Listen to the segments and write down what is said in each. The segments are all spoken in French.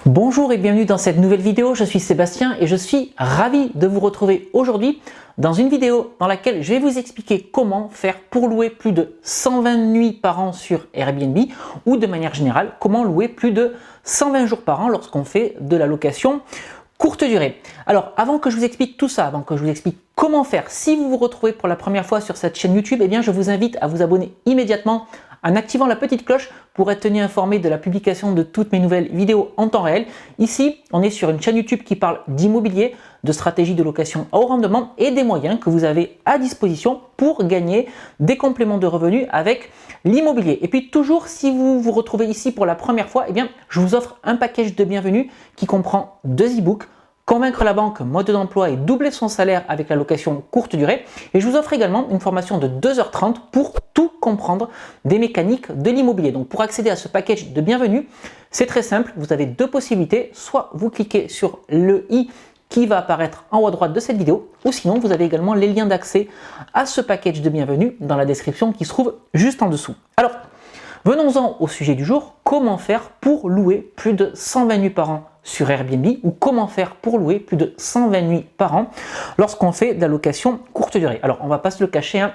Bonjour et bienvenue dans cette nouvelle vidéo, je suis Sébastien et je suis ravi de vous retrouver aujourd'hui dans une vidéo dans laquelle je vais vous expliquer comment faire pour louer plus de 120 nuits par an sur Airbnb ou de manière générale, comment louer plus de 120 jours par an lorsqu'on fait de la location courte durée. Alors avant que je vous explique tout ça, avant que je vous explique comment faire, si vous vous retrouvez pour la première fois sur cette chaîne YouTube, eh bien je vous invite à vous abonner immédiatement en activant la petite cloche pour être tenu informé de la publication de toutes mes nouvelles vidéos en temps réel. Ici, on est sur une chaîne YouTube qui parle d'immobilier, de stratégie de location à haut rendement et des moyens que vous avez à disposition pour gagner des compléments de revenus avec l'immobilier. Et puis toujours, si vous vous retrouvez ici pour la première fois, eh bien, je vous offre un package de bienvenue qui comprend 2 e-books. Convaincre la banque, mode d'emploi et doubler son salaire avec la location courte durée. Et je vous offre également une formation de 2h30 pour tout comprendre des mécaniques de l'immobilier. Donc pour accéder à ce package de bienvenue, c'est très simple. Vous avez 2 possibilités. Soit vous cliquez sur le i qui va apparaître en haut à droite de cette vidéo, ou sinon vous avez également les liens d'accès à ce package de bienvenue dans la description qui se trouve juste en dessous. Alors, venons-en au sujet du jour. Comment faire pour louer plus de 120 nuits par an sur Airbnb ou comment faire pour louer plus de 120 nuits par an lorsqu'on fait de la location courte durée. Alors on va pas se le cacher, hein,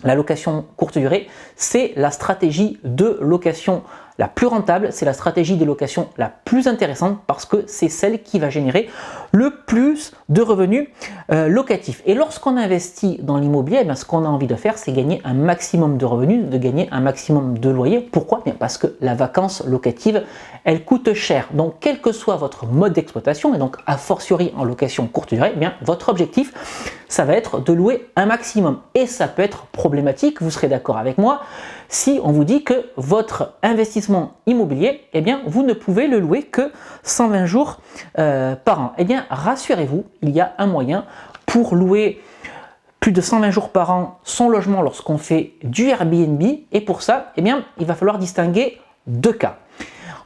la location courte durée, c'est la stratégie de location la plus rentable, c'est la stratégie de location la plus intéressante parce que c'est celle qui va générer le plus de revenus locatifs. Et lorsqu'on investit dans l'immobilier, eh ce qu'on a envie de faire, c'est gagner un maximum de revenus, de gagner un maximum de loyers. Pourquoi? Parce que la vacance locative, elle coûte cher. Donc, quel que soit votre mode d'exploitation, et donc a fortiori en location courte durée, eh bien, votre objectif, ça va être de louer un maximum. Et ça peut être problématique, vous serez d'accord avec moi, si on vous dit que votre investissement immobilier, eh bien, vous ne pouvez le louer que 120 jours par an. Eh bien, rassurez-vous, il y a un moyen pour louer plus de 120 jours par an son logement lorsqu'on fait du Airbnb. Et pour ça, eh bien, il va falloir distinguer 2 cas.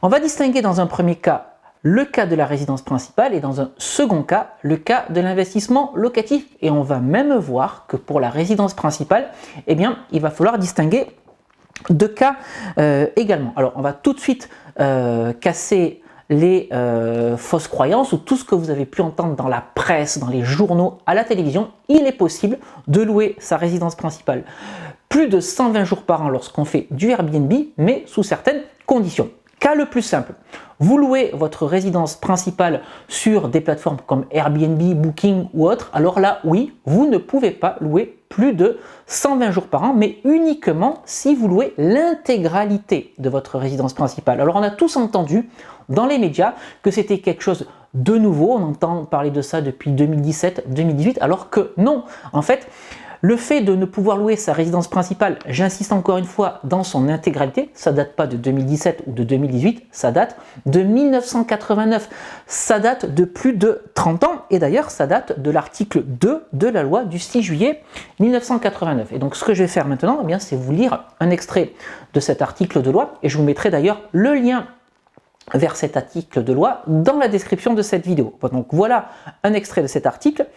On va distinguer dans un premier cas le cas de la résidence principale et dans un second cas, le cas de l'investissement locatif. Et on va même voir que pour la résidence principale, eh bien, il va falloir distinguer 2 cas également. Alors, on va tout de suite casser les fausses croyances ou tout ce que vous avez pu entendre dans la presse, dans les journaux, à la télévision. Il est possible de louer sa résidence principale plus de 120 jours par an lorsqu'on fait du Airbnb, mais sous certaines conditions. Cas le plus simple, vous louez votre résidence principale sur des plateformes comme Airbnb, Booking ou autres, alors là, oui, vous ne pouvez pas louer plus de 120 jours par an, mais uniquement si vous louez l'intégralité de votre résidence principale. Alors on a tous entendu dans les médias que c'était quelque chose de nouveau, on entend parler de ça depuis 2017-2018, alors que non, en fait, le fait de ne pouvoir louer sa résidence principale, j'insiste encore une fois, dans son intégralité, ça date pas de 2017 ou de 2018, ça date de 1989. Ça date de plus de 30 ans et d'ailleurs ça date de l'article 2 de la loi du 6 juillet 1989. Et donc ce que je vais faire maintenant, eh bien, c'est vous lire un extrait de cet article de loi et je vous mettrai d'ailleurs le lien vers cet article de loi dans la description de cette vidéo. Donc voilà un extrait de cet article.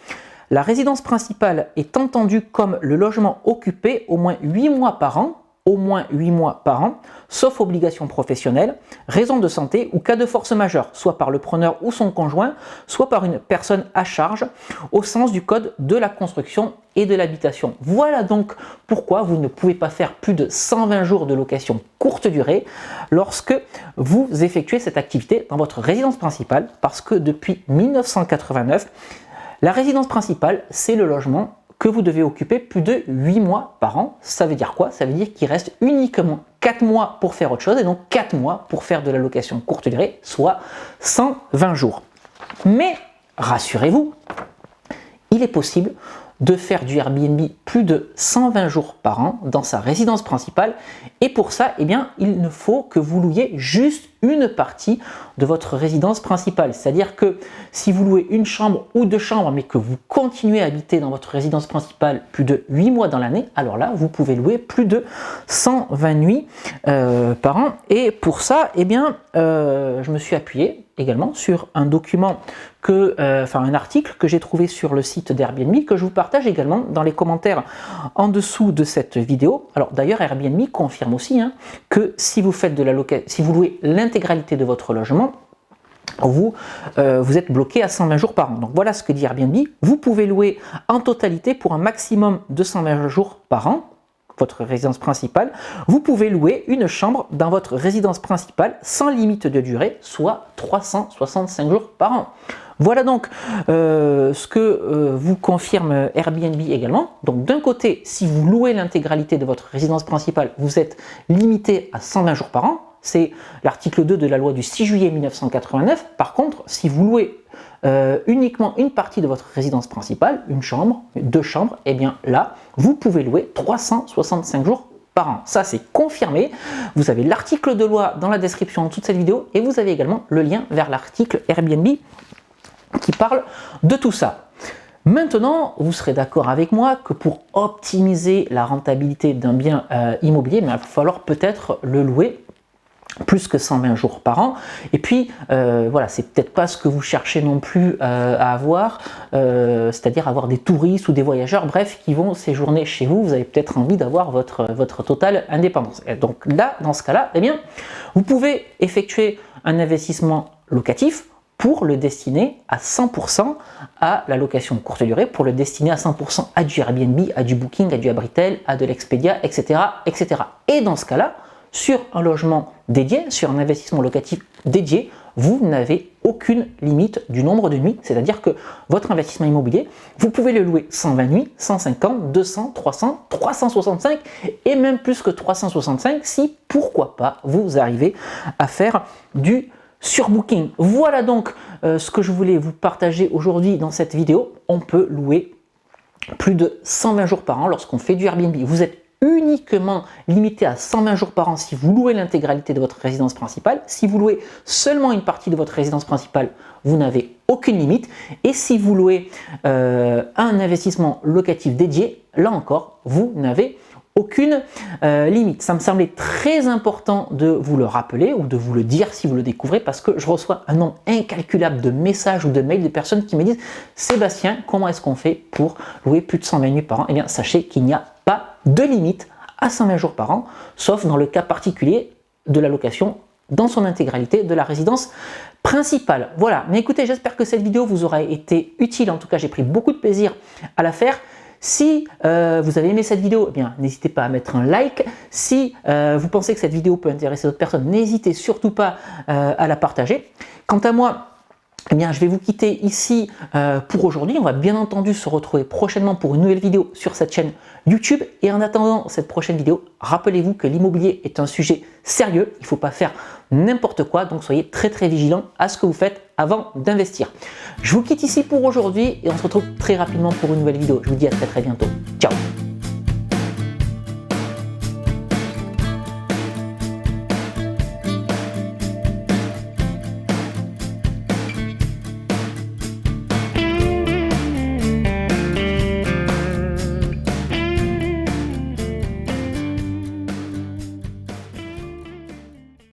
La résidence principale est entendue comme le logement occupé au moins 8 mois par an, sauf obligation professionnelle, raison de santé ou cas de force majeure, soit par le preneur ou son conjoint, soit par une personne à charge, au sens du code de la construction et de l'habitation. Voilà donc pourquoi vous ne pouvez pas faire plus de 120 jours de location courte durée lorsque vous effectuez cette activité dans votre résidence principale, parce que depuis 1989, la résidence principale, c'est le logement que vous devez occuper plus de 8 mois par an. Ça veut dire quoi? Ça veut dire qu'il reste uniquement 4 mois pour faire autre chose et donc 4 mois pour faire de la location courte durée, soit 120 jours. Mais rassurez-vous, il est possible de faire du Airbnb plus de 120 jours par an dans sa résidence principale et pour ça, eh bien, il ne faut que vous louiez juste une partie de votre résidence principale. C'est-à-dire que si vous louez une chambre ou 2 chambres mais que vous continuez à habiter dans votre résidence principale plus de 8 mois dans l'année, alors là, vous pouvez louer plus de 120 nuits par an et pour ça, eh bien, je me suis appuyé également sur un document un article que j'ai trouvé sur le site d'Airbnb que je vous partage également dans les commentaires en dessous de cette vidéo. Alors d'ailleurs Airbnb confirme aussi que si vous faites de la si vous louez l'intégralité de votre logement, vous êtes bloqué à 120 jours par an. Donc voilà ce que dit Airbnb. Vous pouvez louer en totalité pour un maximum de 120 jours par an, votre résidence principale. Vous pouvez louer une chambre dans votre résidence principale sans limite de durée, soit 365 jours par an. Voilà donc ce que vous confirme Airbnb également. Donc d'un côté, si vous louez l'intégralité de votre résidence principale, vous êtes limité à 120 jours par an. C'est l'article 2 de la loi du 6 juillet 1989. Par contre, si vous louez uniquement une partie de votre résidence principale, une chambre, 2 chambres, et bien là, vous pouvez louer 365 jours par an. Ça, c'est confirmé. Vous avez l'article de loi dans la description de toute cette vidéo et vous avez également le lien vers l'article Airbnb qui parle de tout ça. Maintenant, vous serez d'accord avec moi que pour optimiser la rentabilité d'un bien immobilier, il va falloir peut-être le louer plus que 120 jours par an. Et puis, voilà, c'est peut-être pas ce que vous cherchez non plus à avoir, c'est-à-dire avoir des touristes ou des voyageurs, bref, qui vont séjourner chez vous. Vous avez peut-être envie d'avoir votre totale indépendance. Et donc là, dans ce cas-là, eh bien, vous pouvez effectuer un investissement locatif pour le destiner à 100% à la location courte durée, pour le destiner à 100% à du Airbnb, à du Booking, à du Abritel, à de l'Expedia, etc., etc. Et dans ce cas-là, sur un logement dédié, sur un investissement locatif dédié, vous n'avez aucune limite du nombre de nuits, c'est-à-dire que votre investissement immobilier, vous pouvez le louer 120 nuits, 150, 200, 300, 365 et même plus que 365 si, pourquoi pas, vous arrivez à faire du surbooking. Voilà donc ce que je voulais vous partager aujourd'hui dans cette vidéo. On peut louer plus de 120 jours par an lorsqu'on fait du Airbnb. Vous êtes uniquement limité à 120 jours par an si vous louez l'intégralité de votre résidence principale. Si vous louez seulement une partie de votre résidence principale, vous n'avez aucune limite. Et si vous louez un investissement locatif dédié, là encore, vous n'avez aucune limite. Ça me semblait très important de vous le rappeler ou de vous le dire si vous le découvrez, parce que je reçois un nombre incalculable de messages ou de mails de personnes qui me disent « Sébastien, comment est-ce qu'on fait pour louer plus de 120 nuits par an ?» Eh bien, sachez qu'il n'y a pas de limite à 120 jours par an, sauf dans le cas particulier de la location dans son intégralité de la résidence principale. Voilà, mais écoutez, j'espère que cette vidéo vous aura été utile. En tout cas, j'ai pris beaucoup de plaisir à la faire. Si vous avez aimé cette vidéo, eh bien, n'hésitez pas à mettre un like. Si vous pensez que cette vidéo peut intéresser d'autres personnes, n'hésitez surtout pas à la partager. Quant à moi, eh bien, je vais vous quitter ici pour aujourd'hui. On va bien entendu se retrouver prochainement pour une nouvelle vidéo sur cette chaîne YouTube. Et en attendant cette prochaine vidéo, rappelez-vous que l'immobilier est un sujet sérieux. Il ne faut pas faire n'importe quoi. Donc soyez très vigilants à ce que vous faites avant d'investir. Je vous quitte ici pour aujourd'hui et on se retrouve très rapidement pour une nouvelle vidéo. Je vous dis à très bientôt. Ciao!